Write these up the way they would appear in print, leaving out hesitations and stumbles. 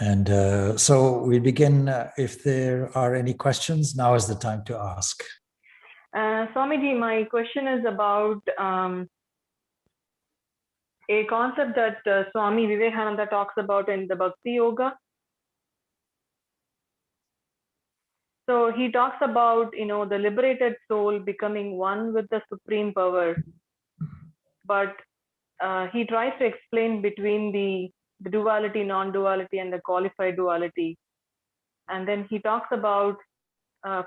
And so we begin. If there are any questions, now is the time to ask. Swamiji, my question is about a concept that Swami Vivekananda talks about in the Bhakti Yoga. So he talks about, the liberated soul becoming one with the supreme power. But he tries to explain between the duality, non-duality, and the qualified duality. And then he talks about,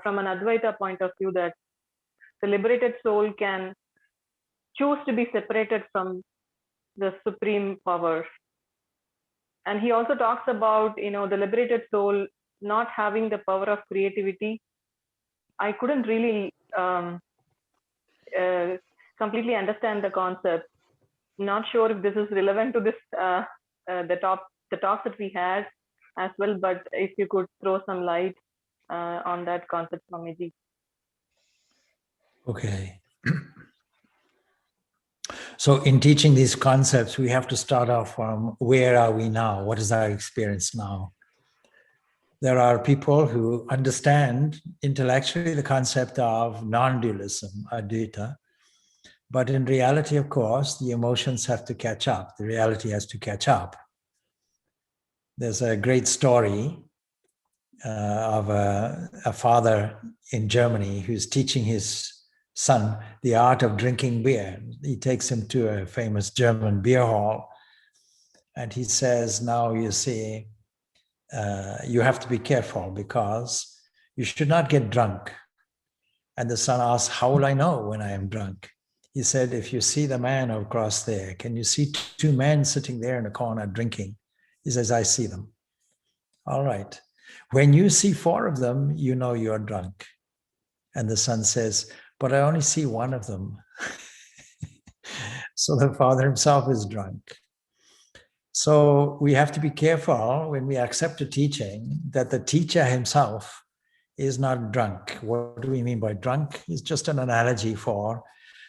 from an Advaita point of view, that the liberated soul can choose to be separated from the supreme power. And he also talks about, the liberated soul not having the power of creativity. I couldn't really completely understand the concept. Not sure if this is relevant to this the talks that we had as well, but if you could throw some light on that concept, Swamiji. Okay. So in teaching these concepts, we have to start off from where are we now? What is our experience now? There are people who understand intellectually the concept of non-dualism, Advaita, but in reality, of course, the emotions have to catch up. The reality has to catch up. There's a great story of a father in Germany who's teaching his son the art of drinking beer. He takes him to a famous German beer hall, and he says, now you see, you have to be careful because you should not get drunk. And the son asks, how will I know when I am drunk? He said, if you see the man across there, can you see two men sitting there in a corner drinking? He says, I see them. All right. When you see four of them, you know you're drunk. And the son says, but I only see one of them. So the father himself is drunk. So we have to be careful when we accept a teaching that the teacher himself is not drunk. What do we mean by drunk? It's just an analogy for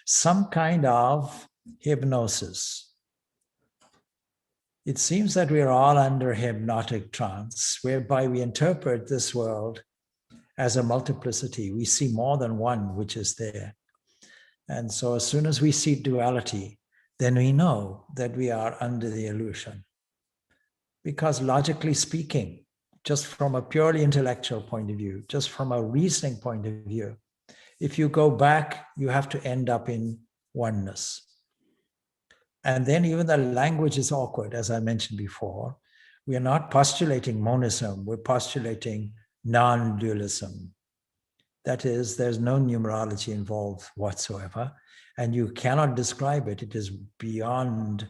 some kind of hypnosis. It seems that we're all under hypnotic trance, whereby we interpret this world as a multiplicity. We see more than one which is there. And so as soon as we see duality, then we know that we are under the illusion. Because logically speaking, just from a purely intellectual point of view, just from a reasoning point of view, if you go back, you have to end up in oneness. And then even the language is awkward, as I mentioned before. We are not postulating monism, we're postulating non-dualism. That is, there's no numerology involved whatsoever, and you cannot describe it. It is beyond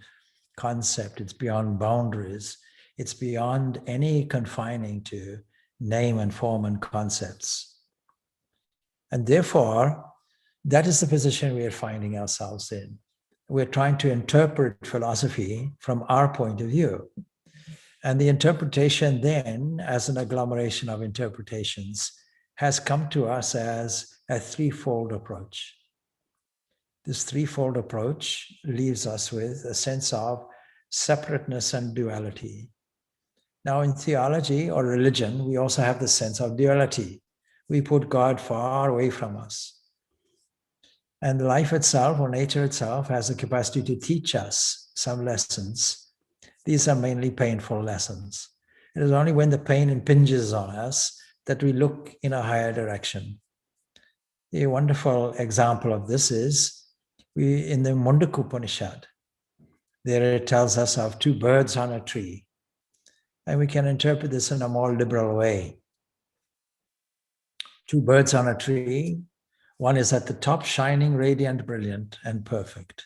concept, it's beyond boundaries, it's beyond any confining to name and form and concepts. And therefore, that is the position we are finding ourselves in. We're trying to interpret philosophy from our point of view. And the interpretation then, as an agglomeration of interpretations, has come to us as a threefold approach. This threefold approach leaves us with a sense of separateness and duality. Now in theology or religion, we also have the sense of duality. We put God far away from us. And life itself or nature itself has the capacity to teach us some lessons. These are mainly painful lessons. It is only when the pain impinges on us that we look in a higher direction. A wonderful example of this is in the Mundaka Upanishad. There it tells us of two birds on a tree. And we can interpret this in a more liberal way. Two birds on a tree. One is at the top, shining, radiant, brilliant, and perfect.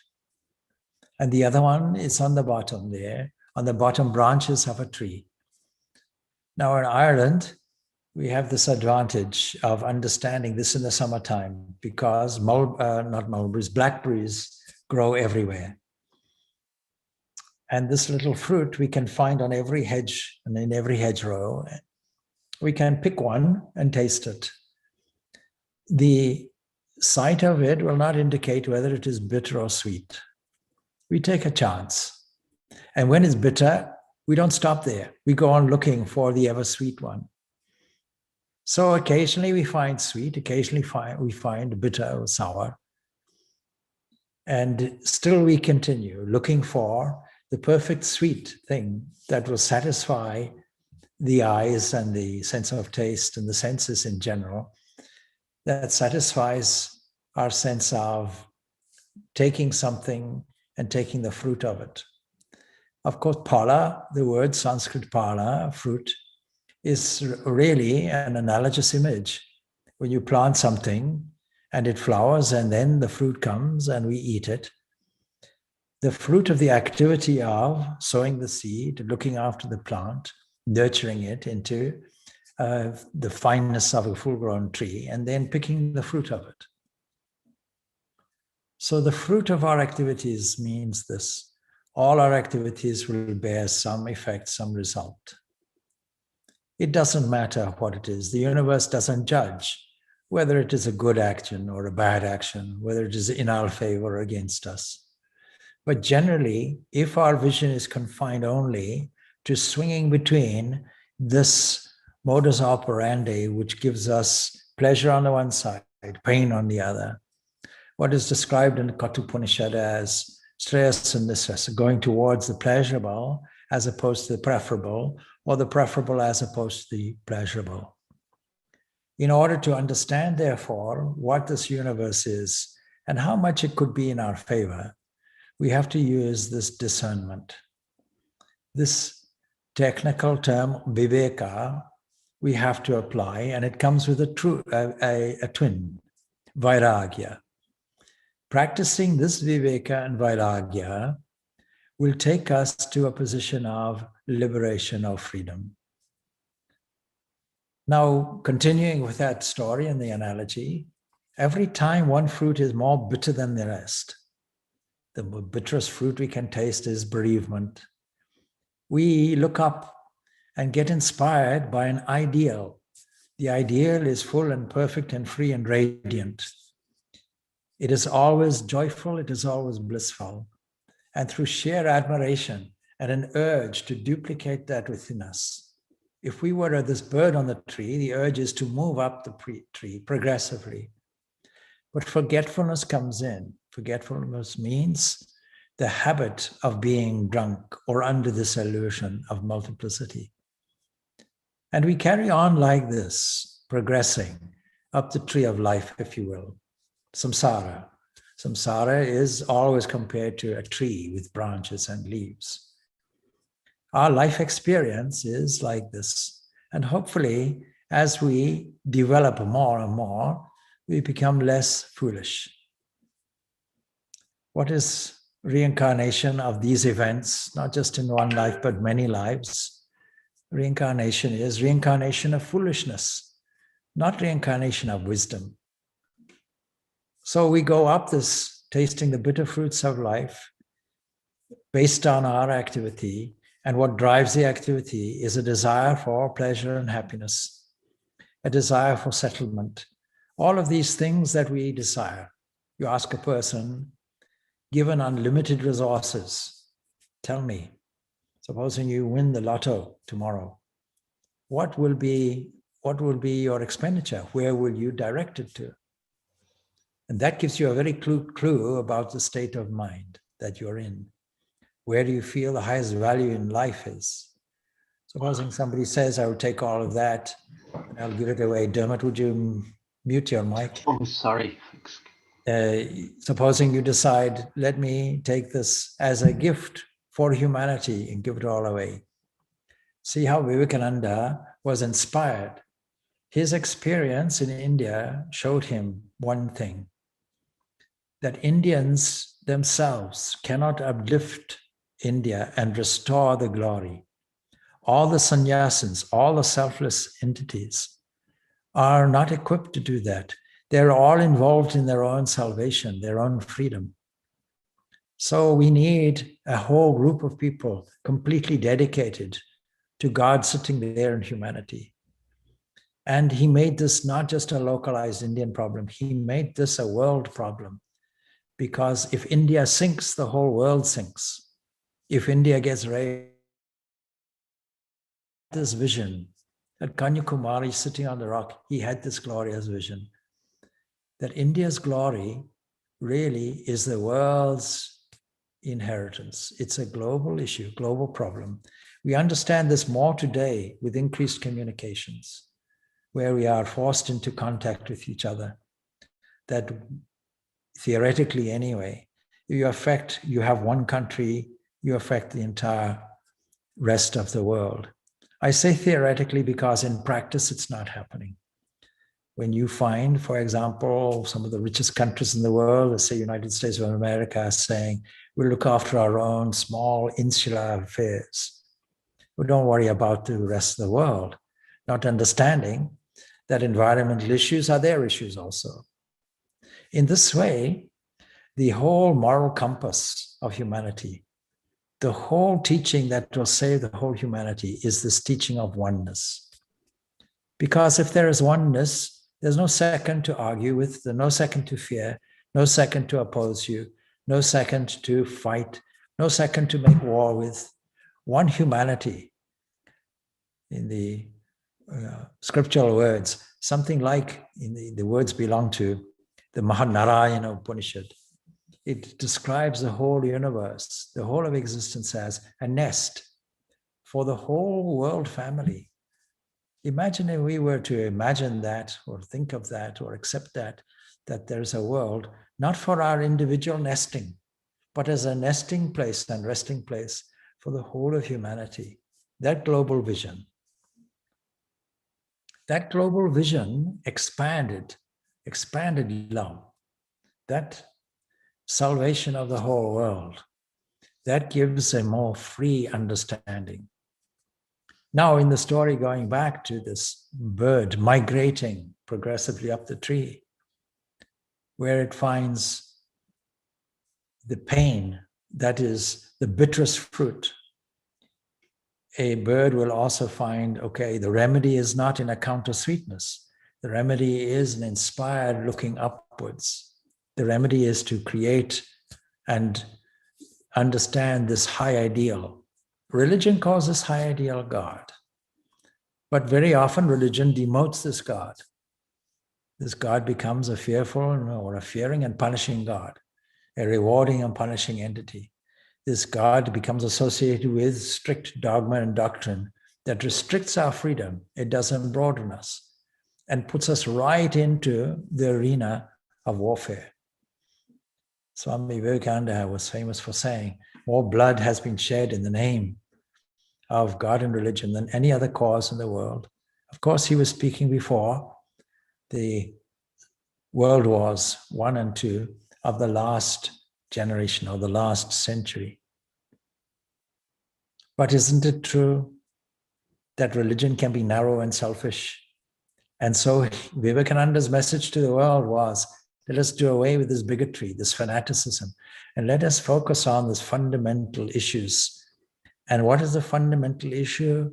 And the other one is on the bottom there, on the bottom branches of a tree. Now in Ireland, we have this advantage of understanding this in the summertime because blackberries grow everywhere. And this little fruit we can find on every hedge and in every hedgerow. We can pick one and taste it. The sight of it will not indicate whether it is bitter or sweet. We take a chance. And when it's bitter, we don't stop there. We go on looking for the ever sweet one. So occasionally we find sweet, occasionally we find bitter or sour. And still we continue looking for the perfect sweet thing that will satisfy the eyes and the sense of taste and the senses in general, that satisfies our sense of taking something and taking the fruit of it. Of course, phala, the word Sanskrit phala, fruit, is really an analogous image. When you plant something and it flowers and then the fruit comes and we eat it, the fruit of the activity of sowing the seed, looking after the plant, nurturing it into the fineness of a full-grown tree, and then picking the fruit of it. So the fruit of our activities means this. All our activities will bear some effect, some result. It doesn't matter what it is. The universe doesn't judge whether it is a good action or a bad action, whether it is in our favor or against us. But generally, if our vision is confined only to swinging between this modus operandi, which gives us pleasure on the one side, pain on the other, what is described in the Kathopanishad as shreyas and nisreyas, going towards the pleasurable as opposed to the preferable, or the preferable as opposed to the pleasurable. In order to understand, therefore, what this universe is and how much it could be in our favor, we have to use this discernment. This technical term, viveka, we have to apply, and it comes with a twin, vairagya. Practicing this viveka and vairagya will take us to a position of liberation or freedom. Now, continuing with that story and the analogy, every time one fruit is more bitter than the rest, the bitterest fruit we can taste is bereavement. We look up and get inspired by an ideal. The ideal is full and perfect and free and radiant. It is always joyful, it is always blissful. And through sheer admiration and an urge to duplicate that within us, if we were this bird on the tree, the urge is to move up the tree progressively. But forgetfulness comes in. Forgetfulness means the habit of being drunk or under this illusion of multiplicity. And we carry on like this, progressing up the tree of life, if you will. Samsara. Samsara is always compared to a tree with branches and leaves. Our life experience is like this. And hopefully, as we develop more and more, we become less foolish. What is reincarnation of these events, not just in one life, but many lives? Reincarnation is reincarnation of foolishness, not reincarnation of wisdom. So we go up this, tasting the bitter fruits of life based on our activity. And what drives the activity is a desire for pleasure and happiness, a desire for settlement. All of these things that we desire. You ask a person, given unlimited resources, tell me, supposing you win the lotto tomorrow, what will be your expenditure? Where will you direct it to? And that gives you a very clue about the state of mind that you're in. Where do you feel the highest value in life is? Supposing somebody says, I will take all of that and I'll give it away. Dermot, would you mute your mic? Oh, sorry. Supposing you decide, let me take this as a gift for humanity and give it all away. See how Vivekananda was inspired. His experience in India showed him one thing, that Indians themselves cannot uplift India and restore the glory. All the sannyasins, all the selfless entities are not equipped to do that. They're all involved in their own salvation, their own freedom. So we need a whole group of people completely dedicated to God sitting there in humanity. And he made this not just a localized Indian problem, he made this a world problem. Because if India sinks, the whole world sinks. If India gets raised, this vision, that Kanyakumari sitting on the rock, he had this glorious vision that India's glory really is the world's inheritance. It's a global issue, global problem. We understand this more today with increased communications, where we are forced into contact with each other, that theoretically anyway, you have one country, you affect the entire rest of the world. I say theoretically because in practice it's not happening. When you find, for example, some of the richest countries in the world, let's say United States of America, are saying, we look after our own small insular affairs. We don't worry about the rest of the world, not understanding that environmental issues are their issues also. In this way, the whole moral compass of humanity, the whole teaching that will save the whole humanity is this teaching of oneness. Because if there is oneness, there's no second to argue with, no second to fear, no second to oppose you, no second to fight, no second to make war with. One humanity. In the scriptural words, something like the words belong to the Mahanarayana Upanishad. It describes the whole universe, the whole of existence as a nest for the whole world family. Imagine if we were to imagine that or think of that or accept that there's a world not for our individual nesting, but as a nesting place and resting place for the whole of humanity. That global vision expanded love, that salvation of the whole world, that gives a more free understanding. Now, in the story, going back to this bird migrating progressively up the tree, where it finds the pain, that is the bitterest fruit, a bird will also find, okay, the remedy is not in a counter sweetness. The remedy is an inspired looking upwards. The remedy is to create and understand this high ideal. Religion calls this high ideal God. But very often religion demotes this God. This God becomes a fearful or a fearing and punishing God, a rewarding and punishing entity. This God becomes associated with strict dogma and doctrine that restricts our freedom. It doesn't broaden us and puts us right into the arena of warfare. Swami Vivekananda was famous for saying, more blood has been shed in the name of God and religion than any other cause in the world. Of course, he was speaking before the World Wars I and II of the last generation or the last century. But isn't it true that religion can be narrow and selfish? And so Vivekananda's message to the world was, let us do away with this bigotry, this fanaticism, and let us focus on these fundamental issues. And what is the fundamental issue?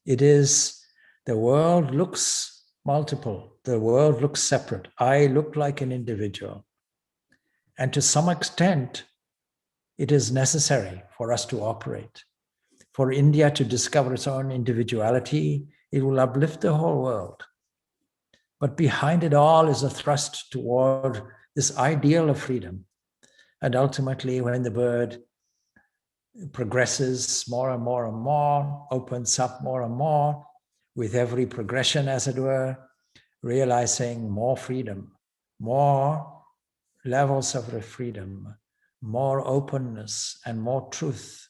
It is the world looks multiple. The world looks separate. I look like an individual. And to some extent, it is necessary for us to operate. For India to discover its own individuality, it will uplift the whole world. But behind it all is a thrust toward this ideal of freedom. And ultimately, when the bird progresses more and more and more, opens up more and more, with every progression, as it were, realizing more freedom, more levels of freedom, more openness and more truth,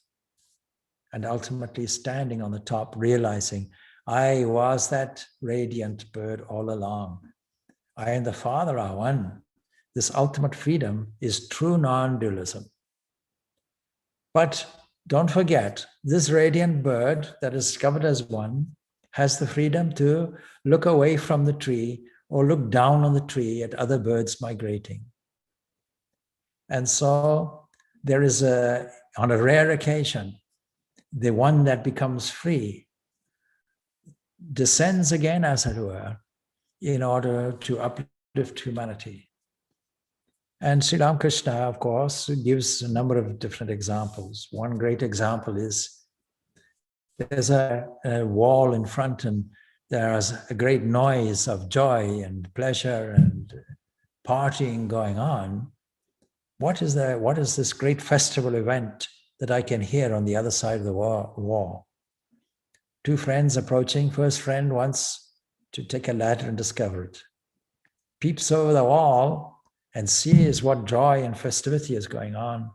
and ultimately standing on the top, realizing, I was that radiant bird all along. I and the Father are one. This ultimate freedom is true non-dualism. But don't forget, this radiant bird that is discovered as one has the freedom to look away from the tree or look down on the tree at other birds migrating. And so there is on a rare occasion, the one that becomes free descends again, as it were, in order to uplift humanity. And Sri Ramakrishna, of course, gives a number of different examples. One great example is there's a wall in front and there's a great noise of joy and pleasure and partying going on. What is this great festival event that I can hear on the other side of the wall? Two friends approaching. First friend wants to take a ladder and discover it. Peeps over the wall and sees what joy and festivity is going on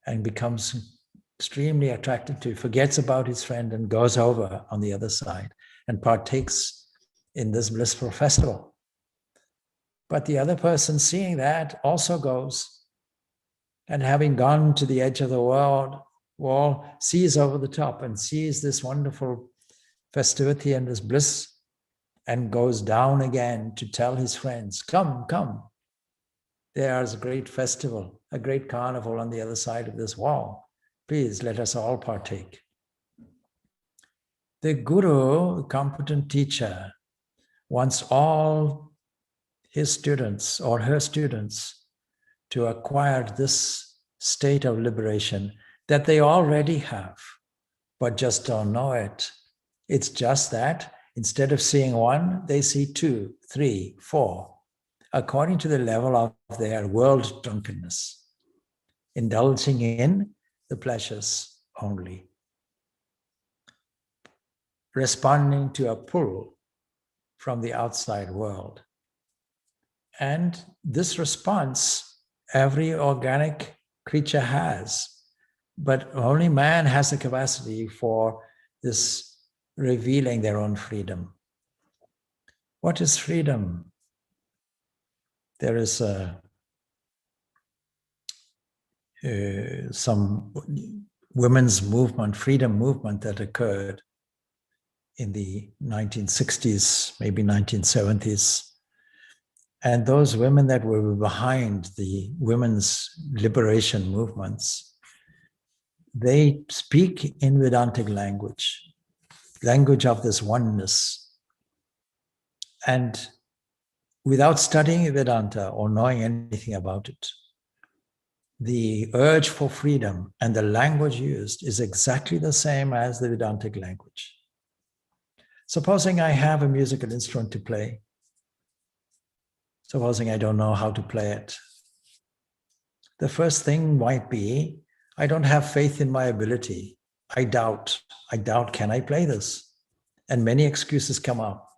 and becomes extremely attracted to, forgets about his friend and goes over on the other side and partakes in this blissful festival. But the other person seeing that also goes, and having gone to the edge of the wall, sees over the top and sees this wonderful festivity and this bliss, and goes down again to tell his friends, come, come. There's a great festival, a great carnival on the other side of this wall. Please let us all partake. The guru, the competent teacher, wants all his students or her students to acquire this state of liberation that they already have, but just don't know it. It's just that instead of seeing one, they see 2, 3, 4, according to the level of their world drunkenness, indulging in the pleasures only, responding to a pull from the outside world. And this response, every organic creature has, but only man has the capacity for this revealing their own freedom. What is freedom? There is some women's movement, freedom movement that occurred in the 1960s, maybe 1970s. And those women that were behind the women's liberation movements, they speak in Vedantic language of this oneness. And without studying Vedanta or knowing anything about it, the urge for freedom and the language used is exactly the same as the Vedantic language. Supposing I have a musical instrument to play, supposing I don't know how to play it, the first thing might be, I don't have faith in my ability. I doubt, can I play this? And many excuses come up.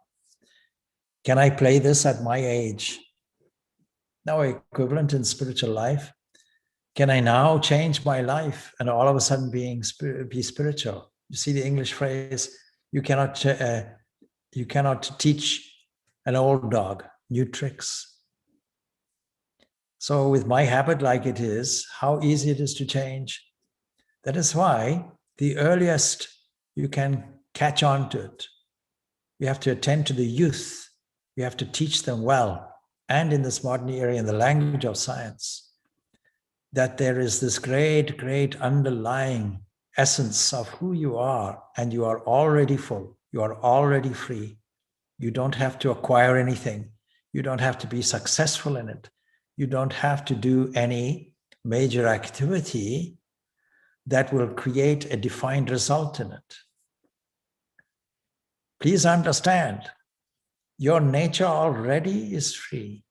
Can I play this at my age? Now, equivalent in spiritual life. Can I now change my life and all of a sudden be spiritual? You see the English phrase, you cannot teach an old dog new tricks. So with my habit like it is, how easy it is to change. That is why the earliest you can catch on to it, you have to attend to the youth. You have to teach them well, and in this modern era, in the language of science, that there is this great, great underlying essence of who you are, and you are already full. You are already free. You don't have to acquire anything. You don't have to be successful in it. You don't have to do any major activity that will create a defined result in it. Please understand, your nature already is free.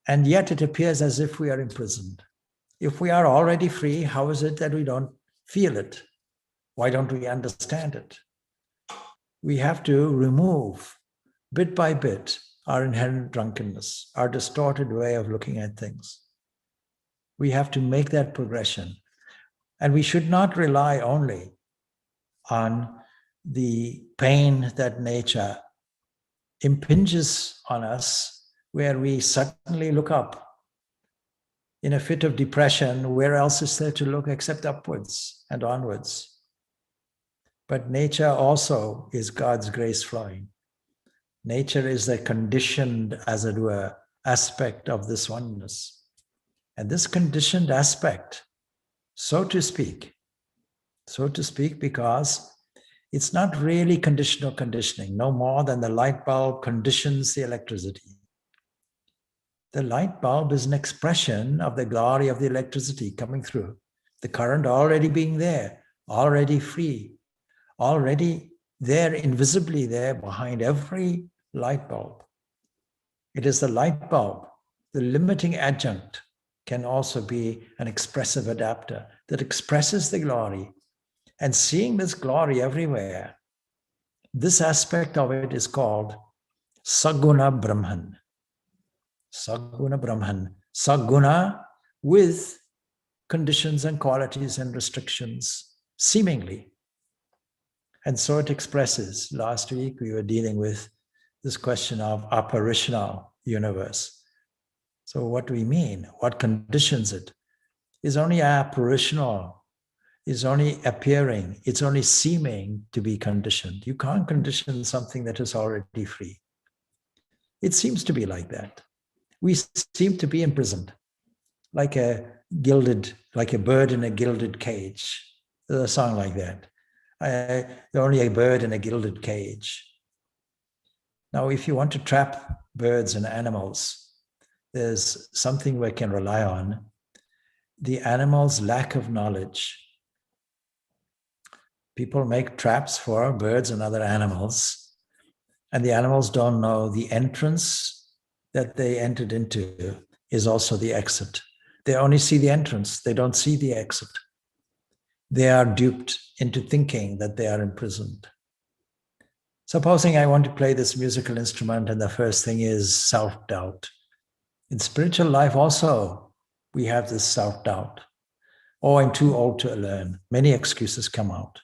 And yet it appears as if we are imprisoned. If we are already free, how is it that we don't feel it? Why don't we understand it? We have to remove, bit by bit, our inherent drunkenness, our distorted way of looking at things. We have to make that progression. And we should not rely only on the pain that nature impinges on us, where we suddenly look up in a fit of depression. Where else is there to look except upwards and onwards? But nature also is God's grace flowing. Nature is a conditioned, as it were, aspect of this oneness. And this conditioned aspect, so to speak, because it's not really conditional conditioning, no more than the light bulb conditions the electricity. The light bulb is an expression of the glory of the electricity coming through, the current already being there, already free, already there, invisibly there behind every light bulb. It is the light bulb, the limiting adjunct, can also be an expressive adapter that expresses the glory. And seeing this glory everywhere, this aspect of it is called Saguna Brahman. Saguna Brahman. Saguna with conditions and qualities and restrictions, seemingly. And so it expresses. Last week we were dealing with this question of apparitional universe. So what do we mean? What conditions it? Is only apparitional, is only appearing, it's only seeming to be conditioned. You can't condition something that is already free. It seems to be like that. We seem to be imprisoned, like a bird in a gilded cage. There's a song like that. Only a bird in a gilded cage. Now, if you want to trap birds and animals, there's something we can rely on. The animal's lack of knowledge. People make traps for birds and other animals, and the animals don't know the entrance that they entered into is also the exit. They only see the entrance, they don't see the exit. They are duped into thinking that they are imprisoned. Supposing I want to play this musical instrument and the first thing is self-doubt. In spiritual life also, we have this self-doubt. Oh, I'm too old to learn. Many excuses come out.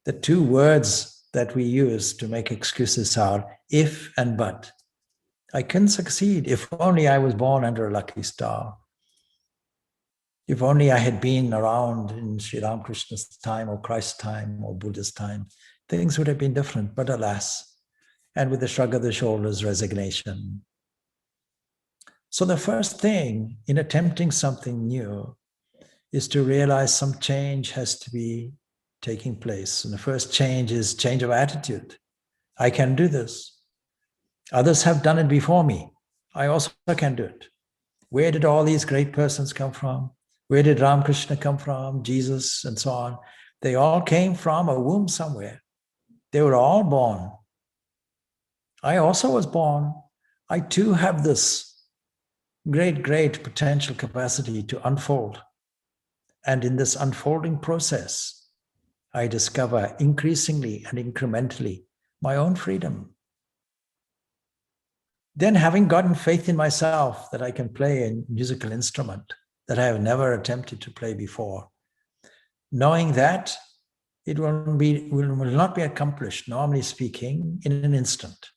The two words that we use to make excuses are if and but. I can succeed if only I was born under a lucky star. If only I had been around in Sri Ramakrishna's time or Christ's time or Buddha's time, things would have been different, but alas. And with a shrug of the shoulders, resignation. So the first thing in attempting something new is to realize some change has to be taking place. And the first change is change of attitude. I can do this. Others have done it before me. I also can do it. Where did all these great persons come from? Where did Ramakrishna come from? Jesus and so on. They all came from a womb somewhere. They were all born. I also was born. I too have this great potential capacity to unfold. And in this unfolding process, I discover increasingly and incrementally my own freedom. Then, having gotten faith in myself that I can play a musical instrument that I have never attempted to play before, knowing that it will not be accomplished, normally speaking, in an instant.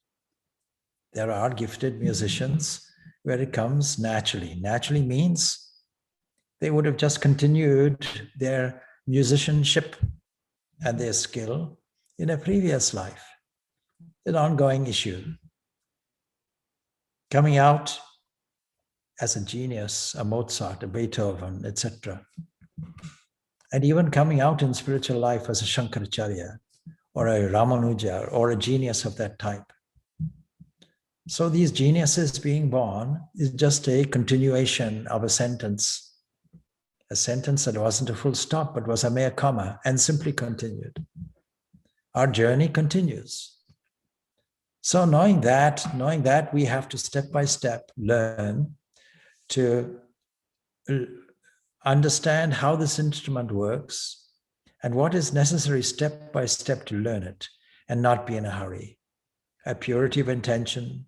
There are gifted musicians where it comes naturally. Naturally means they would have just continued their musicianship and their skill in a previous life, an ongoing issue. Coming out as a genius, a Mozart, a Beethoven, etc. And even coming out in spiritual life as a Shankaracharya or a Ramanuja or a genius of that type. So these geniuses being born is just a continuation of a sentence that wasn't a full stop, but was a mere comma and simply continued. Our journey continues. So knowing that we have to step by step learn to understand how this instrument works and what is necessary step by step to learn it and not be in a hurry. A purity of intention,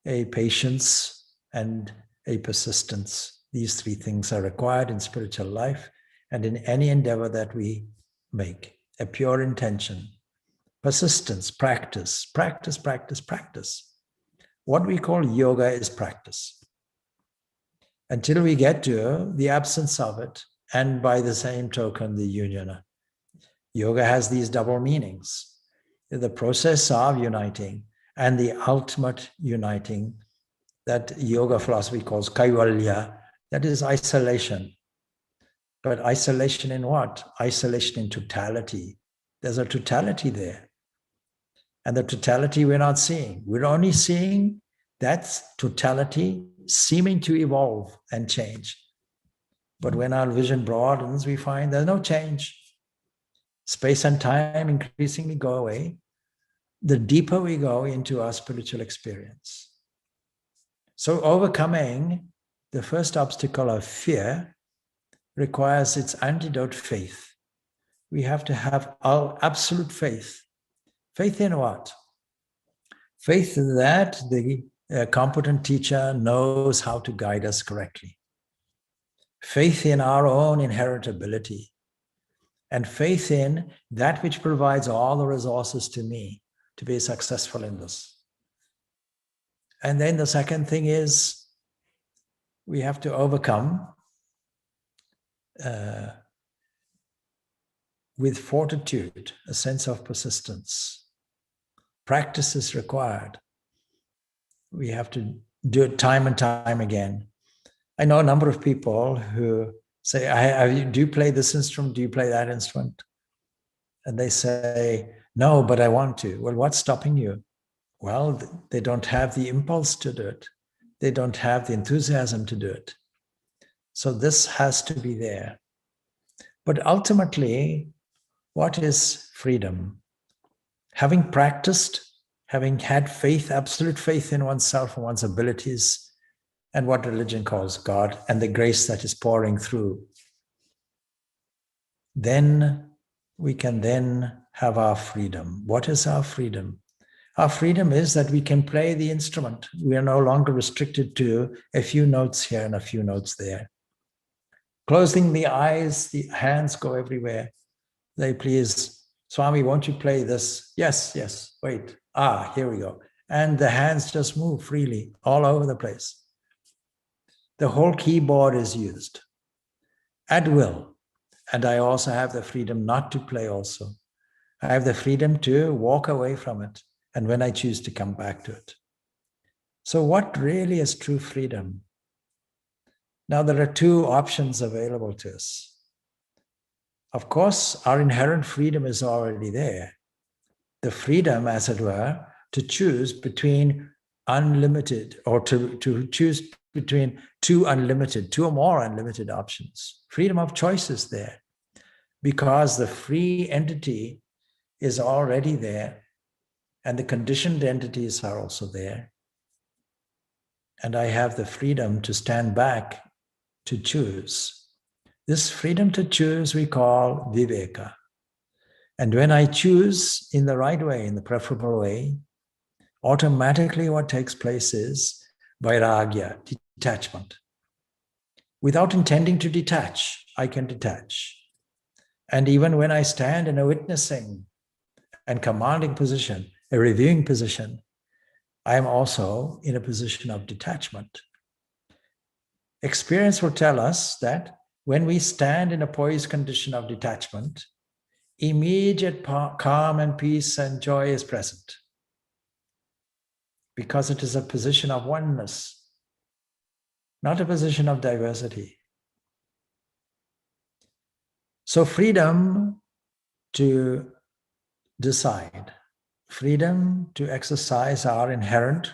a patience, and a persistence. These three things are required in spiritual life and in any endeavor that we make. A pure intention, persistence, practice. What we call yoga is practice. Until we get to the absence of it, and by the same token, the union. Yoga has these double meanings. The process of uniting and the ultimate uniting that yoga philosophy calls kaivalya, that is isolation. But isolation in what? Isolation in totality. There's a totality there. And the totality we're not seeing. We're only seeing that totality seeming to evolve and change. But when our vision broadens, we find there's no change. Space and time increasingly go away, the deeper we go into our spiritual experience. So overcoming the first obstacle of fear requires its antidote, faith. We have to have our absolute faith. Faith in what? Faith that the competent teacher knows how to guide us correctly. Faith in our own inherent ability. And faith in that which provides all the resources to me to be successful in this. And then the second thing is we have to overcome with fortitude, a sense of persistence. Practice is required. We have to do it time and time again. I know a number of people who say, do you play this instrument? Do you play that instrument? And they say, no, but I want to. Well, what's stopping you? Well, they don't have the impulse to do it. They don't have the enthusiasm to do it. So this has to be there. But ultimately, what is freedom? Having practiced, having had faith, absolute faith in oneself and one's abilities, and what religion calls God, and the grace that is pouring through, then we can then have our freedom. What is our freedom? Our freedom is that we can play the instrument. We are no longer restricted to a few notes here and a few notes there. Closing the eyes, the hands go everywhere. They please, Swami, won't you play this? Yes, yes, wait. Here we go. And the hands just move freely all over the place. The whole keyboard is used at will. And I also have the freedom not to play also. I have the freedom to walk away from it. And when I choose to come back to it. So what really is true freedom? Now there are two options available to us. Of course, our inherent freedom is already there. The freedom, as it were, to choose between unlimited, or to choose between two or more unlimited options. Freedom of choice is there because the free entity is already there. And the conditioned entities are also there. And I have the freedom to stand back, to choose. This freedom to choose we call viveka. And when I choose in the right way, in the preferable way, automatically what takes place is vairagya, detachment. Without intending to detach, I can detach. And even when I stand in a witnessing and commanding position, a reviewing position, I am also in a position of detachment. Experience will tell us that when we stand in a poised condition of detachment, immediate calm and peace and joy is present because it is a position of oneness, not a position of diversity. So freedom to decide, freedom to exercise our inherent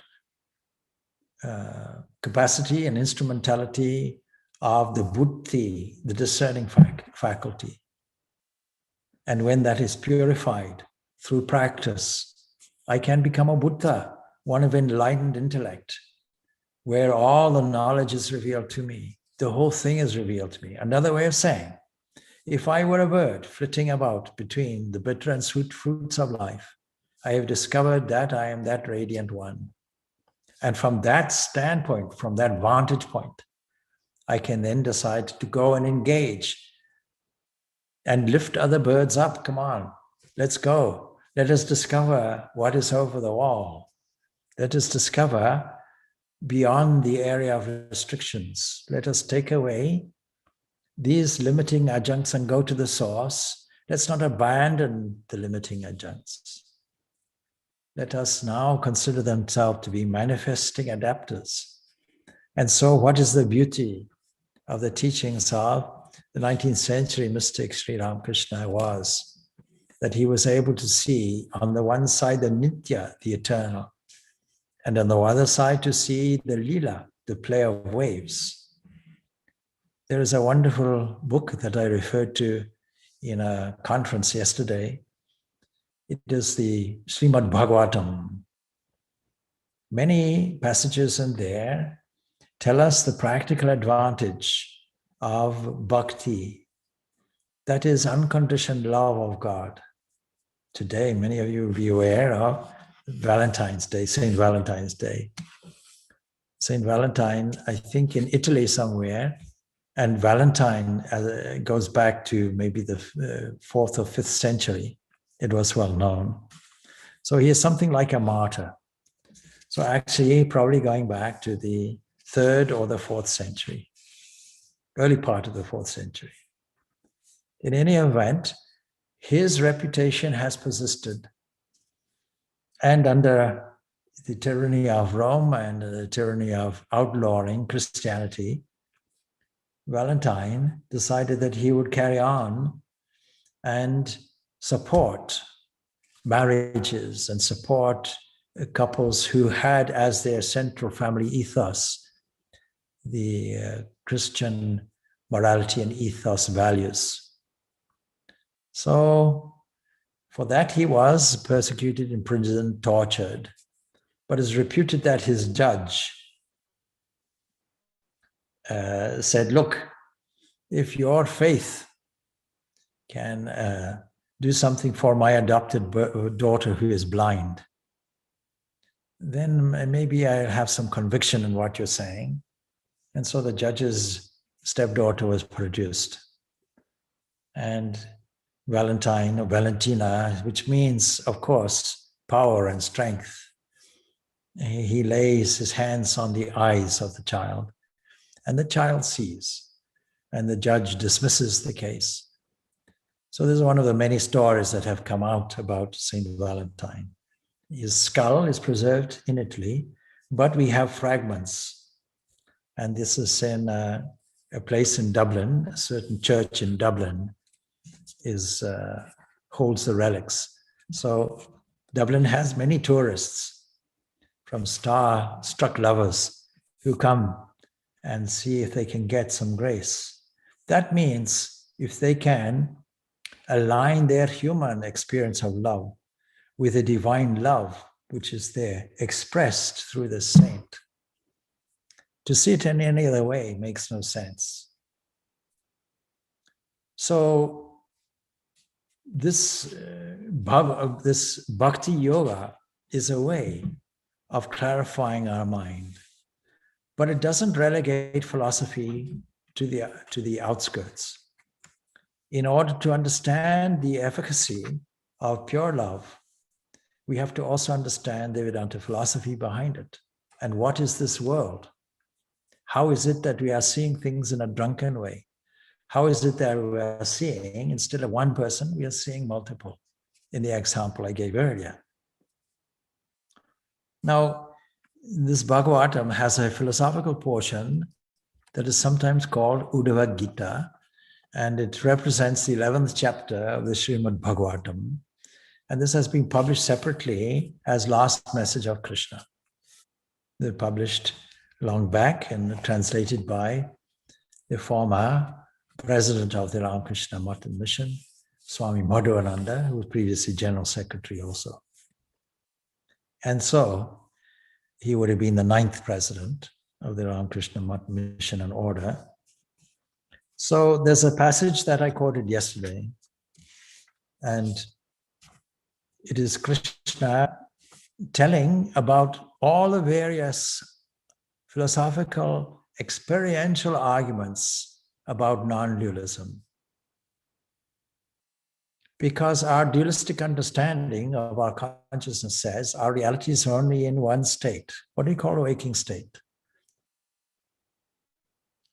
capacity and instrumentality of the buddhi, the discerning faculty. And when that is purified through practice, I can become a Buddha, one of enlightened intellect, where all the knowledge is revealed to me. The whole thing is revealed to me. Another way of saying, if I were a bird flitting about between the bitter and sweet fruits of life, I have discovered that I am that radiant one. And from that standpoint, from that vantage point, I can then decide to go and engage and lift other birds up. Come on, let's go. Let us discover what is over the wall. Let us discover beyond the area of restrictions. Let us take away these limiting adjuncts and go to the source. Let's not abandon the limiting adjuncts. Let us now consider themselves to be manifesting adapters. And so what is the beauty of the teachings of the 19th century mystic Sri Ramakrishna was that he was able to see on the one side the nitya, the eternal, and on the other side to see the lila, the play of waves. There is a wonderful book that I referred to in a conference yesterday. It is the Srimad Bhagavatam. Many passages in there tell us the practical advantage of bhakti, that is unconditioned love of God. Today, many of you will be aware of Valentine's Day, Saint Valentine's Day. Saint Valentine, I think in Italy somewhere, and Valentine goes back to maybe the 4th or 5th century. It was well known. So he is something like a martyr. So actually, probably going back to the 3rd or the 4th century, early part of the 4th century. In any event, his reputation has persisted. And under the tyranny of Rome and the tyranny of outlawing Christianity, Valentine decided that he would carry on and support marriages and support couples who had as their central family ethos the Christian morality and ethos values. So for that he was persecuted, imprisoned, tortured, but it's reputed that his judge said, look, if your faith can do something for my adopted daughter who is blind, then maybe I'll have some conviction in what you're saying. And so the judge's stepdaughter was produced. And Valentine, or Valentina, which means, of course, power and strength, he lays his hands on the eyes of the child, and the child sees, and the judge dismisses the case. So this is one of the many stories that have come out about Saint Valentine. His skull is preserved in Italy, but we have fragments. And this is in a place in Dublin, a certain church in Dublin holds the relics. So Dublin has many tourists from star-struck lovers who come and see if they can get some grace. That means if they can align their human experience of love with a divine love, which is there, expressed through the saint. To see it in any other way makes no sense. So this Bhakti Yoga is a way of clarifying our mind, but it doesn't relegate philosophy to the outskirts. In order to understand the efficacy of pure love, we have to also understand the Vedanta philosophy behind it. And what is this world? How is it that we are seeing things in a drunken way? How is it that we are seeing, instead of one person, we are seeing multiple, in the example I gave earlier? Now, this Bhagavatam has a philosophical portion that is sometimes called Uddhava Gita, and it represents the 11th chapter of the Srimad Bhagavatam. And this has been published separately as Last Message of Krishna. They're published long back and translated by the former president of the Ramakrishna Math Mission, Swami Purnananda, who was previously General Secretary also. And so he would have been the 9th president of the Ramakrishna Math Mission and Order. So there's a passage that I quoted yesterday, and it is Krishna telling about all the various philosophical experiential arguments about non-dualism. Because our dualistic understanding of our consciousness says our reality is only in one state. What do you call a waking state?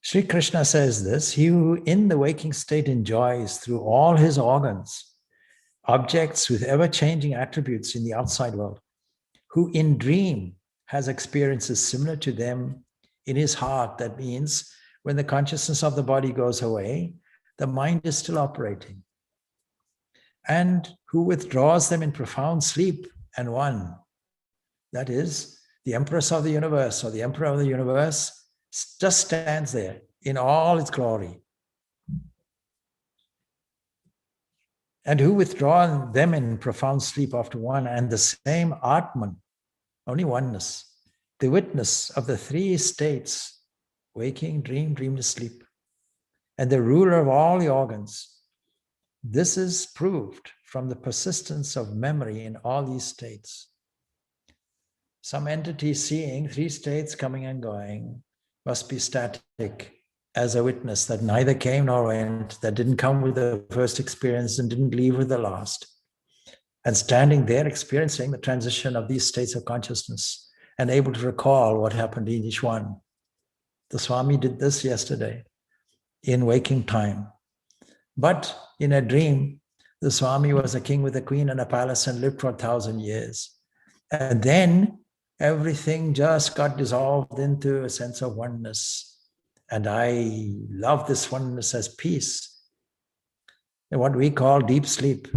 Sri Krishna says this: he who in the waking state enjoys through all his organs objects with ever-changing attributes in the outside world, who in dream has experiences similar to them in his heart. That means when the consciousness of the body goes away, the mind is still operating. And who withdraws them in profound sleep and one. That is, the Empress of the universe or the Emperor of the universe just stands there in all its glory, and who withdraw them in profound sleep after one and the same Atman, only oneness, the witness of the three states, waking, dream, dreamless sleep, and the ruler of all the organs. This is proved from the persistence of memory in all these states. Some entity seeing three states coming and going must be static as a witness that neither came nor went, that didn't come with the first experience and didn't leave with the last. And standing there experiencing the transition of these states of consciousness and able to recall what happened in each one. The Swami did this yesterday in waking time. But in a dream, the Swami was a king with a queen in a palace and lived for 1,000 years. And then everything just got dissolved into a sense of oneness. And I love this oneness as peace. And what we call deep sleep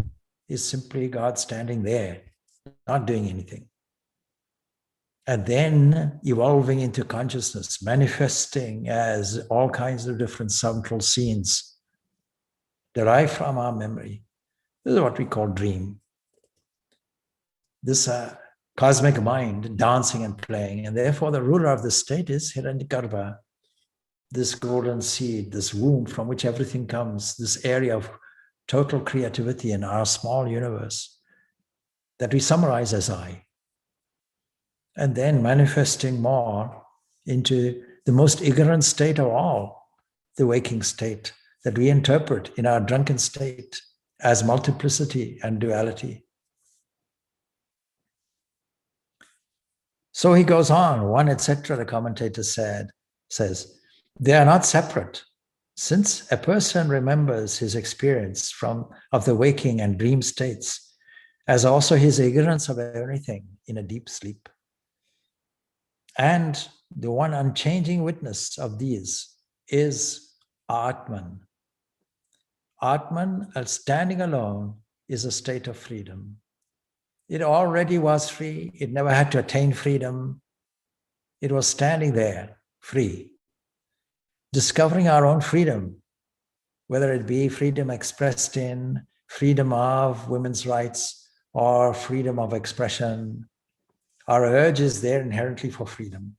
is simply God standing there, not doing anything. And then evolving into consciousness, manifesting as all kinds of different subtle scenes derived from our memory. This is what we call dream. This cosmic mind dancing and playing. And therefore the ruler of the state is Hiranyagarbha, this golden seed, this womb from which everything comes, this area of total creativity in our small universe that we summarize as I. And then manifesting more into the most ignorant state of all, the waking state that we interpret in our drunken state as multiplicity and duality. So he goes on, one, etc., the commentator says, they are not separate. Since a person remembers his experience of the waking and dream states, as also his ignorance of everything in a deep sleep. And the one unchanging witness of these is Atman. Atman, standing alone, is a state of freedom. It already was free. It never had to attain freedom. It was standing there, free. Discovering our own freedom, whether it be freedom expressed in freedom of women's rights or freedom of expression. Our urge is there inherently for freedom.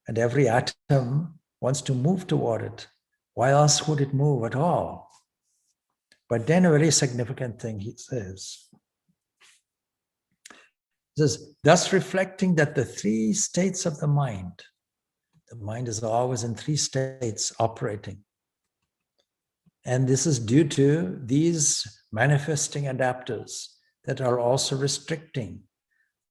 And every atom wants to move toward it. Why else would it move at all? But then a very significant thing he says. He says, thus reflecting that the three states of the mind is always in three states operating. And this is due to these manifesting adapters that are also restricting.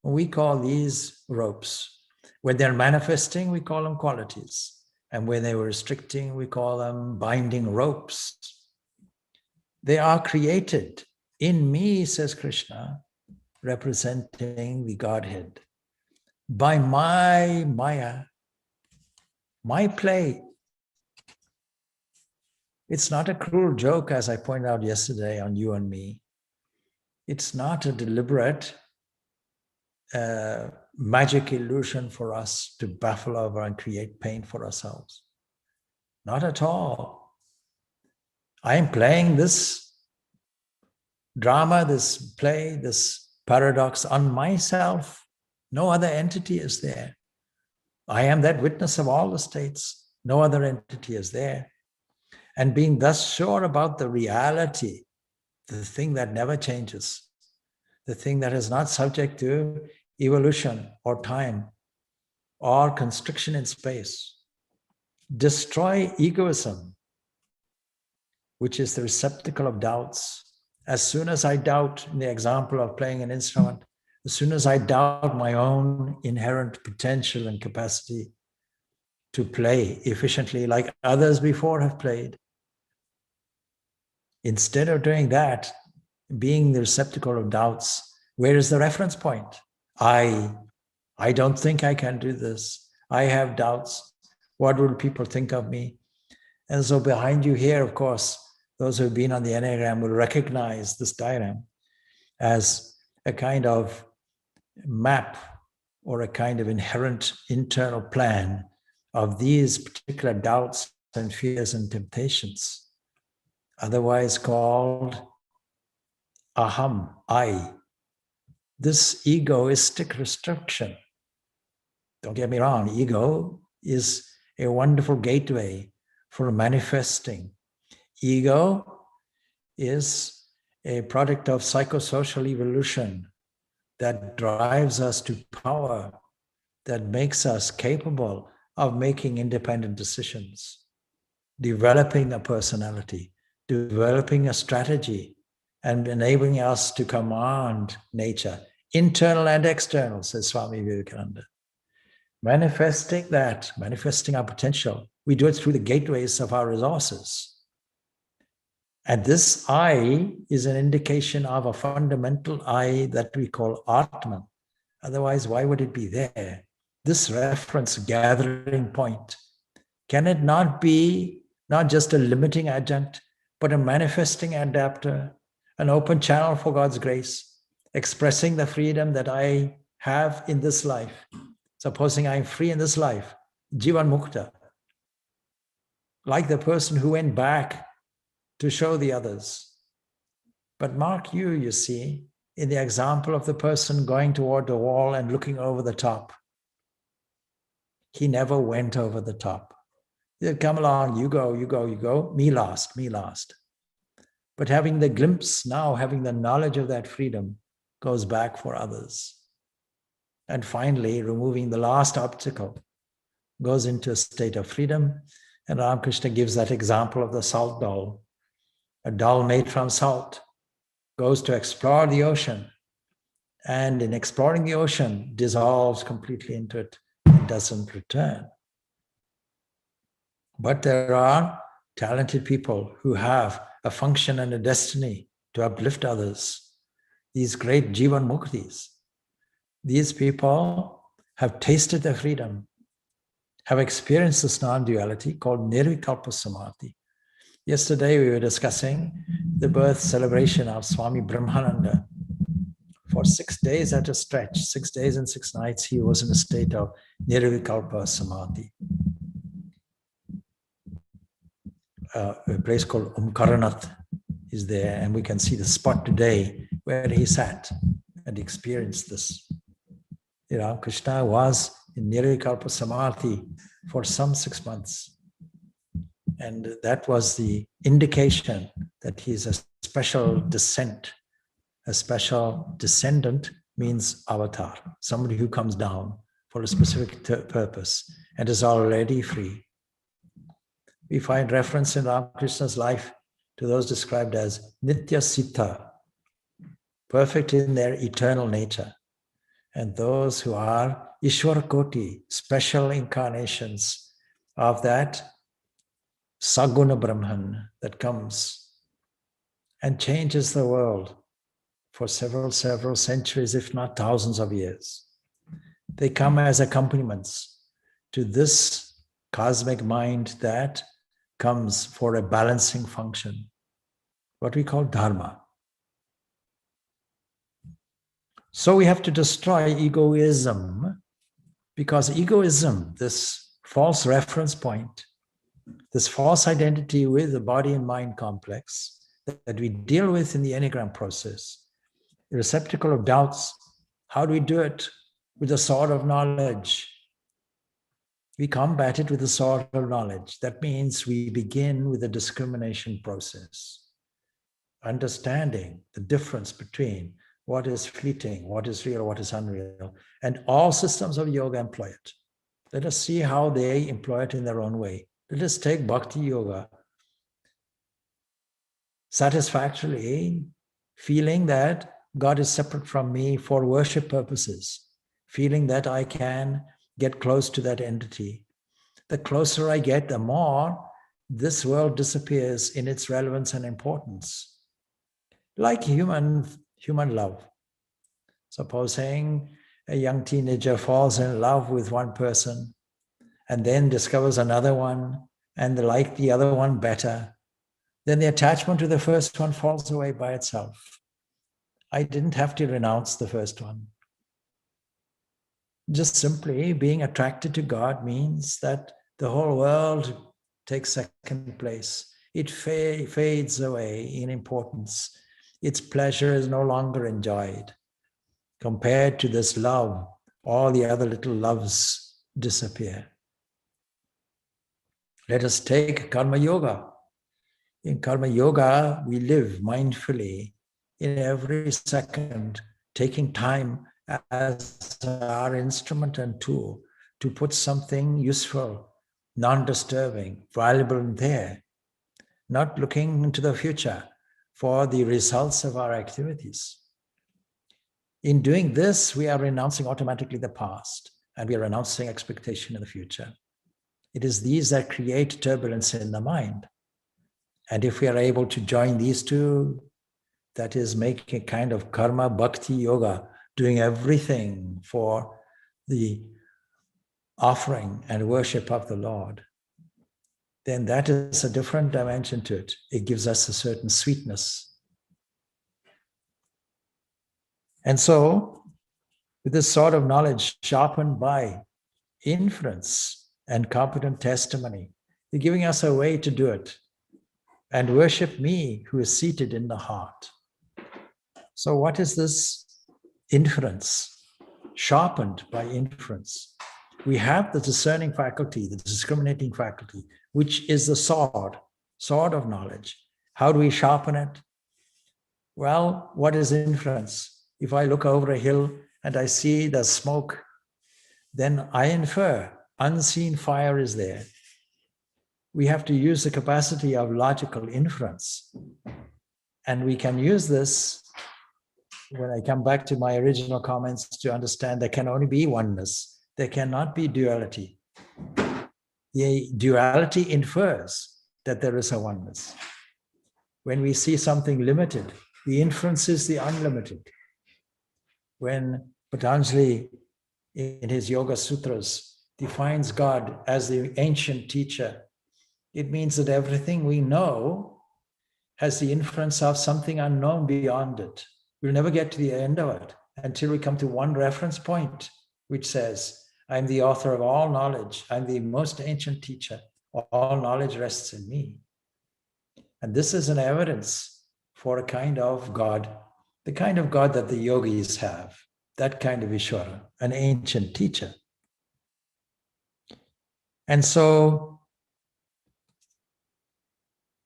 We call these ropes. When they're manifesting, we call them qualities. And when they were restricting, we call them binding ropes. They are created in me, says Krishna, representing the Godhead, by my Maya, my play. It's not a cruel joke, as I pointed out yesterday on you and me. It's not a deliberate magic illusion for us to baffle over and create pain for ourselves. Not at all. I am playing this drama, this play, this paradox on myself. No other entity is there. I am that witness of all the states. No other entity is there. And being thus sure about the reality, the thing that never changes, the thing that is not subject to evolution or time or constriction in space. Destroy egoism, which is the receptacle of doubts. As soon as I doubt, in the example of playing an instrument, as soon as I doubt my own inherent potential and capacity to play efficiently like others before have played, instead of doing that, being the receptacle of doubts, where is the reference point? I don't think I can do this. I have doubts. What will people think of me? And so behind you here, of course, those who have been on the Enneagram will recognize this diagram as a kind of map or a kind of inherent internal plan of these particular doubts and fears and temptations, otherwise called aham, I. This egoistic restriction. Don't get me wrong, ego is a wonderful gateway for manifesting. Ego is a product of psychosocial evolution that drives us to power, that makes us capable of making independent decisions, developing a personality, developing a strategy, and enabling us to command nature, internal and external, says Swami Vivekananda. Manifesting that, manifesting our potential, we do it through the gateways of our resources. And this I is an indication of a fundamental I that we call Atman. Otherwise, why would it be there? This reference gathering point, can it not be not just a limiting adjunct, but a manifesting adapter, an open channel for God's grace, expressing the freedom that I have in this life? Supposing I'm free in this life, Jivan Mukta, like the person who went back to show the others. But mark you see, in the example of the person going toward the wall and looking over the top. He never went over the top. He'd come along, you go, you go, you go, me last, me last. But having the glimpse now, having the knowledge of that freedom, goes back for others. And finally, removing the last obstacle, goes into a state of freedom. And Ramakrishna gives that example of the salt doll. A doll made from salt goes to explore the ocean, and in exploring the ocean, dissolves completely into it and doesn't return. But there are talented people who have a function and a destiny to uplift others. These great Jivan Muktis. These people have tasted the freedom, have experienced this non-duality called Nirvikalpa Samadhi. Yesterday we were discussing the birth celebration of Swami Brahmananda. For 6 days at a stretch, 6 days and 6 nights, he was in a state of Nirvikalpa Samadhi. A place called Omkaranath is there, and we can see the spot today where he sat and experienced this. Krishna was in Nirvikalpa Samadhi for some 6 months. And that was the indication that he's a special descent. A special descendant means avatar, somebody who comes down for a specific purpose and is already free. We find reference in Ramakrishna's life to those described as Nitya Sita, perfect in their eternal nature, and those who are Ishwara Koti, special incarnations of that Saguna Brahman that comes and changes the world for several centuries, if not thousands of years. They come as accompaniments to this cosmic mind that comes for a balancing function, what we call dharma. So we have to destroy egoism, because egoism, this false reference point, this false identity with the body and mind complex that we deal with in the Enneagram process, the receptacle of doubts. How do we do it? With the sword of knowledge. We combat it with the sword of knowledge. That means we begin with the discrimination process, understanding the difference between what is fleeting, what is real, what is unreal, and all systems of yoga employ it. Let us see how they employ it in their own way. Let us take Bhakti Yoga. Satisfactorily feeling that God is separate from me for worship purposes, feeling that I can get close to that entity. The closer I get, the more this world disappears in its relevance and importance. Like human love. Supposing a young teenager falls in love with one person and then discovers another one and like the other one better, then the attachment to the first one falls away by itself. I didn't have to renounce the first one. Just simply being attracted to God means that the whole world takes second place. It fades away in importance. Its pleasure is no longer enjoyed. Compared to this love, all the other little loves disappear. Let us take Karma Yoga. In Karma Yoga, we live mindfully in every second, taking time as our instrument and tool to put something useful, non-disturbing, valuable in there, not looking into the future for the results of our activities. In doing this, we are renouncing automatically the past, and we are renouncing expectation in the future. It is these that create turbulence in the mind. And if we are able to join these two, that is making a kind of karma bhakti yoga, doing everything for the offering and worship of the Lord, then that is a different dimension to it. It gives us a certain sweetness. And so, with this sort of knowledge sharpened by inference and competent testimony, you're giving us a way to do it. And worship me who is seated in the heart. So what is this inference? Sharpened by inference. We have the discerning faculty, the discriminating faculty, which is the sword of knowledge. How do we sharpen it? Well, what is inference? If I look over a hill and I see the smoke, then I infer unseen fire is there. We have to use the capacity of logical inference. And we can use this, when I come back to my original comments, to understand there can only be oneness. There cannot be duality. The duality infers that there is a oneness. When we see something limited, the inference is the unlimited. When Patanjali, in his Yoga Sutras, defines God as the ancient teacher, it means that everything we know has the inference of something unknown beyond it. We'll never get to the end of it until we come to one reference point, which says, I'm the author of all knowledge. I'm the most ancient teacher. All knowledge rests in me. And this is an evidence for a kind of God, the kind of God that the yogis have, that kind of Ishvara, an ancient teacher. And so,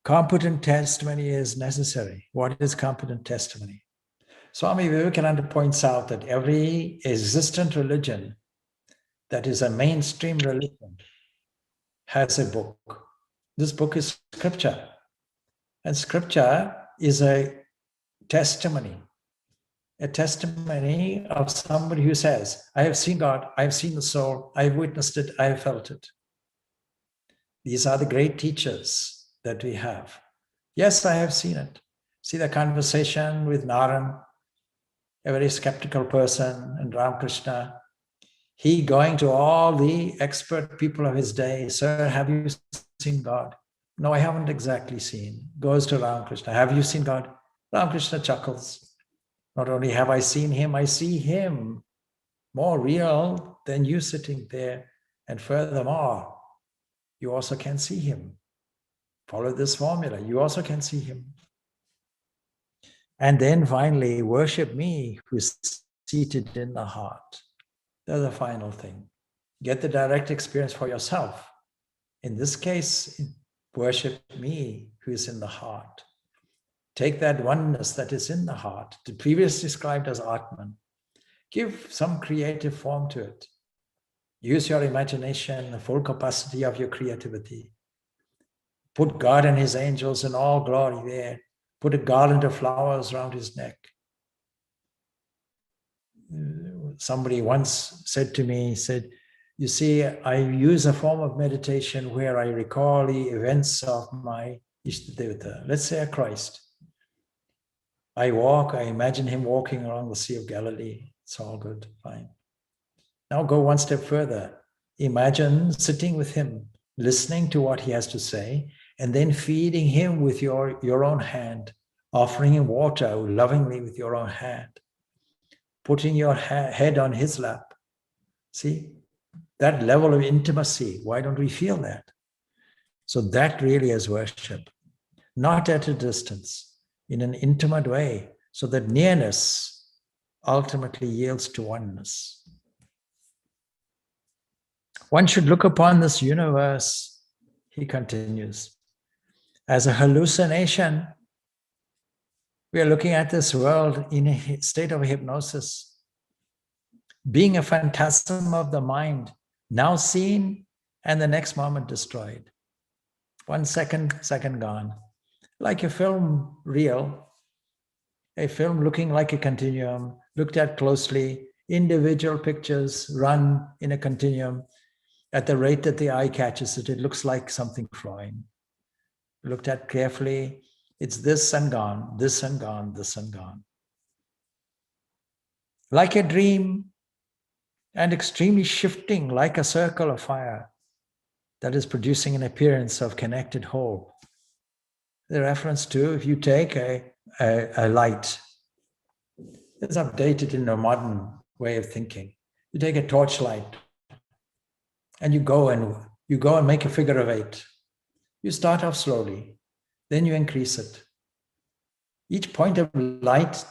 competent testimony is necessary. What is competent testimony? Swami Vivekananda points out that every existent religion that is a mainstream religion has a book. This book is scripture. And scripture is a testimony of somebody who says, I have seen God, I have seen the soul, I have witnessed it, I have felt it. These are the great teachers that we have. Yes, I have seen it. See the conversation with Naran, a very skeptical person, and Ramakrishna. He going to all the expert people of his day, sir, have you seen God? No, I haven't exactly seen. Goes to Ramakrishna, have you seen God? Ramakrishna chuckles. Not only have I seen him, I see him more real than you sitting there. And furthermore, you also can see him. Follow this formula. You also can see him. And then finally, worship me who is seated in the heart. That's the final thing. Get the direct experience for yourself. In this case, worship me who is in the heart. Take that oneness that is in the heart, previously described as Atman. Give some creative form to it. Use your imagination, the full capacity of your creativity. Put God and his angels in all glory there. Put a garland of flowers around his neck. Somebody once said to me, you see, I use a form of meditation where I recall the events of my Ishtadevata. Let's say a Christ. I imagine him walking along the Sea of Galilee. It's all good, fine. Now go one step further. Imagine sitting with him, listening to what he has to say, and then feeding him with your own hand, offering him water lovingly with your own hand, putting your head on his lap. See, that level of intimacy, why don't we feel that? So that really is worship, not at a distance, in an intimate way, so that nearness ultimately yields to oneness. One should look upon this universe, he continues, as a hallucination. We are looking at this world in a state of hypnosis, being a phantasm of the mind, now seen and the next moment destroyed. 1 second gone. Like a film reel, a film looking like a continuum, looked at closely, individual pictures run in a continuum. At the rate that the eye catches it, it looks like something flowing. Looked at carefully, it's this and gone, this and gone, this and gone. Like a dream, and extremely shifting, like a circle of fire that is producing an appearance of connected whole. The reference to, if you take a light, it's updated in a modern way of thinking. You take a torchlight and you go and make a figure of 8. You start off slowly, then you increase it. Each point of light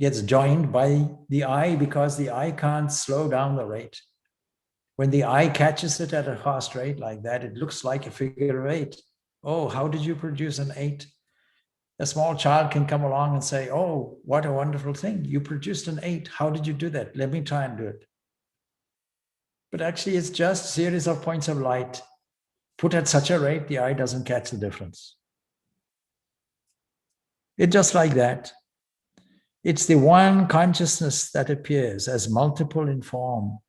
gets joined by the eye because the eye can't slow down the rate. When the eye catches it at a fast rate like that, it looks like a figure of 8. Oh, how did you produce an 8? A small child can come along and say, oh, what a wonderful thing. You produced an 8. How did you do that? Let me try and do it. But actually, it's just a series of points of light put at such a rate, the eye doesn't catch the difference. It's just like that. It's the one consciousness that appears as multiple in form.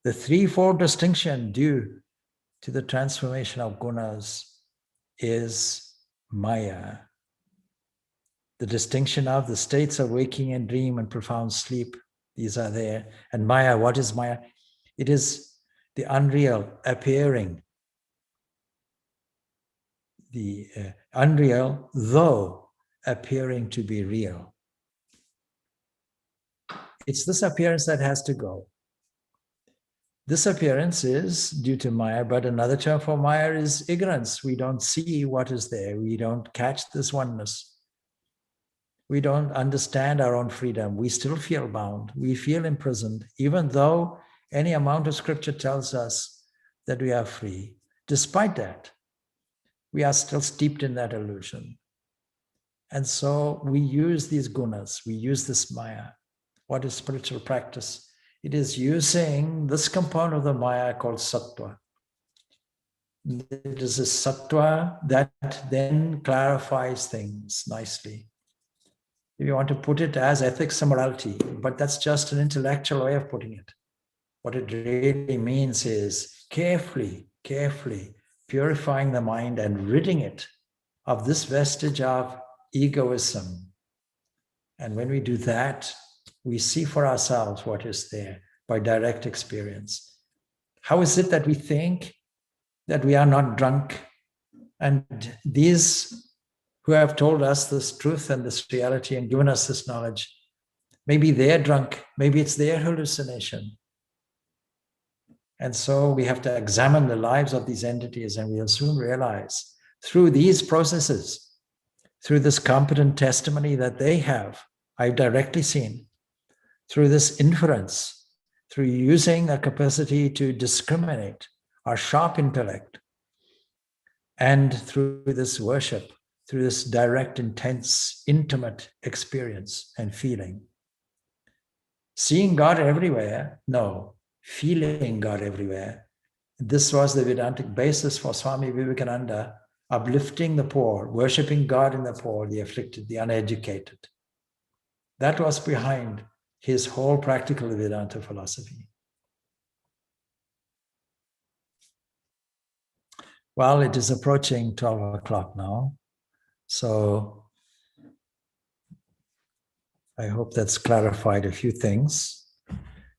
The threefold distinction due to the transformation of gunas is Maya. The distinction of the states of waking and dream and profound sleep, these are there. And Maya, what is Maya? It is the unreal appearing. The unreal, though appearing to be real. It's this appearance that has to go. This appearance is due to Maya, but another term for Maya is ignorance. We don't see what is there. We don't catch this oneness. We don't understand our own freedom. We still feel bound. We feel imprisoned, even though any amount of scripture tells us that we are free. Despite that, we are still steeped in that illusion. And so we use these gunas, we use this Maya. What is spiritual practice? It is using this component of the Maya called sattva. It is a sattva that then clarifies things nicely. If you want to put it as ethics and morality, but that's just an intellectual way of putting it. What it really means is carefully purifying the mind and ridding it of this vestige of egoism. And when we do that, we see for ourselves what is there by direct experience. How is it that we think that we are not drunk? And these who have told us this truth and this reality and given us this knowledge, maybe they're drunk, maybe it's their hallucination. And so we have to examine the lives of these entities, and we'll soon realize through these processes, through this competent testimony that they have, I've directly seen, through this inference, through using a capacity to discriminate, our sharp intellect, and through this worship, through this direct, intense, intimate experience and feeling. Seeing God everywhere? No. Feeling God everywhere. This was the Vedantic basis for Swami Vivekananda, uplifting the poor, worshipping God in the poor, the afflicted, the uneducated. That was behind his whole practical Vedanta philosophy. Well, it is approaching 12 o'clock now, so I hope that's clarified a few things.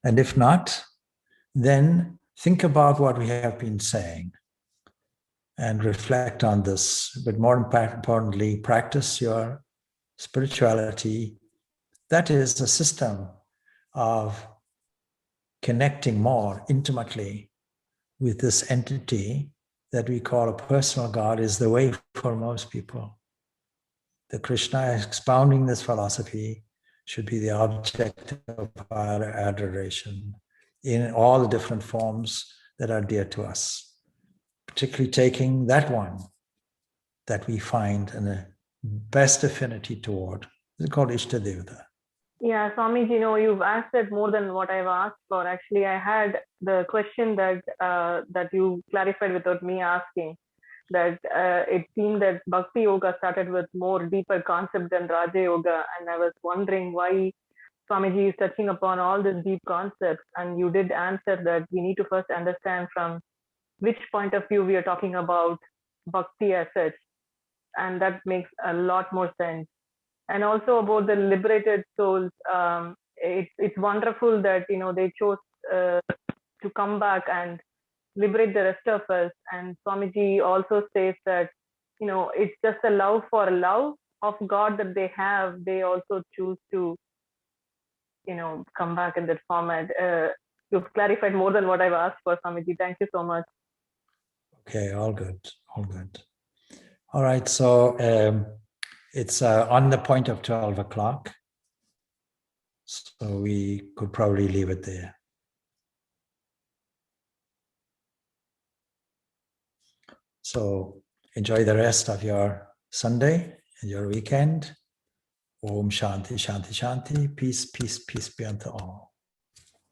And if not, then think about what we have been saying and reflect on this. But more importantly, practice your spirituality. That is a system of connecting more intimately with this entity that we call a personal God is the way for most people. The Krishna expounding this philosophy should be the object of our adoration in all the different forms that are dear to us, particularly taking that one that we find in the best affinity toward. It's called Ishtadevata. Yeah, Swamiji, you've answered more than what I've asked for. Actually, I had the question that you clarified without me asking, that it seemed that Bhakti Yoga started with more deeper concept than Raja Yoga, and I was wondering why Swamiji is touching upon all these deep concepts, and you did answer that we need to first understand from which point of view we are talking about Bhakti as such, and that makes a lot more sense. And also about the liberated souls, it's wonderful that they chose to come back and liberate the rest of us. And Swamiji also says that it's just a love for love of God that they have. They also choose to come back in that format. You've clarified more than what I've asked for, Swamiji. Thank you so much. Okay, all good, all good. All right, so it's on the point of 12 o'clock. So we could probably leave it there. So enjoy the rest of your Sunday and your weekend. Om Shanti, Shanti, Shanti. Peace, peace, peace be unto all.